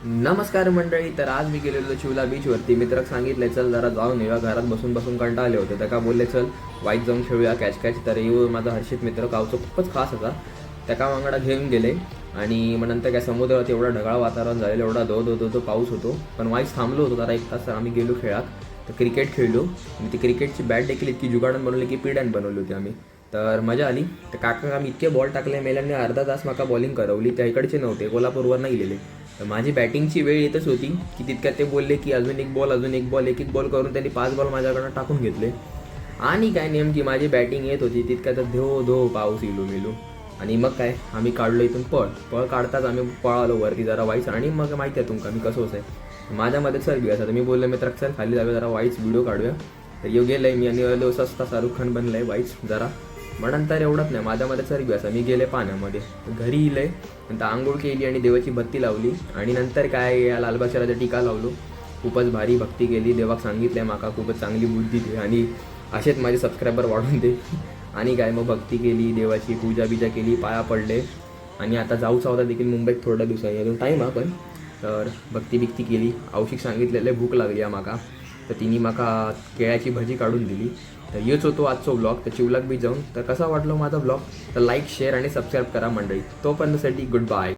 नमस्कार मंडळी. तर आज मी गेलेलो चिवला बीचवरती. मित्राक सांगितले चल जरा जाऊन येऊया, घरात बसून बसून कंटाळले होते. त्या का बोलले चल वाईट जाऊन खेळूया कॅच कॅच. तर येऊ माझा हर्षित मित्र गावचं खूपच खास होता. त्या वांगडा घेऊन गेले आणि मग नंतर काय समुद्रात एवढा ढगाळ वातावरण झालेलं, एवढा धो धो धो धो पाऊस होतो. पण वाईच थांबलो होतो जरा 1 तास. तर आम्ही गेलो खेळात. तर क्रिकेट खेळलो आणि ती क्रिकेटची बॅट देखील इतकी जुगाडून बनवली की पिढ्यान बनवली होती आम्ही. तर मजा आली. तर काका आम्ही इतके बॉल टाकले, मेल्यांनी अर्धा तास माका बॉलिंग करवली. त्या इकडचे नव्हते, कोल्हापूरवर नाही गेले. तर माझी बॅटिंगची वेळ येतच होती की तितक्यात ते बोलले की अजून एक बॉल, अजून एक बॉल. एक एक बॉल करून त्यांनी 5 बॉल माझ्याकडनं टाकून घेतले. आणि काय नेमकी माझी बॅटिंग येत होती तितक्यात धो धो पाऊस इलू मिलू. आणि मग काय आम्ही काढलो इथून पळ काढताच आम्ही पळालो वरती जरा वाईच. आणि मग माहिती आहे तुमका मी कसं आहे माझ्यामध्ये सर बी असा. मी बोललो मित्र सर खाली जाऊया जरा वाईच व्हिडिओ काढूया. तर येऊ गेलंय मी आणि सस्ता शाहरुख खान बनलाय वाईच जरा. मग नंतर एवढंच नाही, माझ्यामध्ये चरबी असा. मी गेले पाण्यामध्ये, घरी इलंय, नंतर आंघोळ केली आणि देवाची बत्ती लावली. आणि नंतर काय या लालबागच्या राजा टीका लावलो. खूपच भारी भक्ती केली. देवाक सांगितलंय माका खूपच चांगली बुद्धी दे आणि असेच माझे सबस्क्रायबर वाढून दे. आणि काय मग भक्ती केली, देवाची पूजा बिजा केली, पाया पडले. आणि आता जाऊचा होता देखील मुंबईत थोड्या दिवसांनी, अजून टाईम हा. पण तर भक्ती बिक्ती केली. औषिक सांगितलेलं भूक लागली आहे माका. तर तिने माका केळ्याची भजी काढून दिली. तर हेच होतो आजचा ब्लॉग. तर चिवलाक बी जाऊन तर कसा वाटलो माझा ब्लॉग. तर लाईक शेअर आणि सबस्क्राईब करा मंडळी. तोपर्यंतसाठी गुड बाय.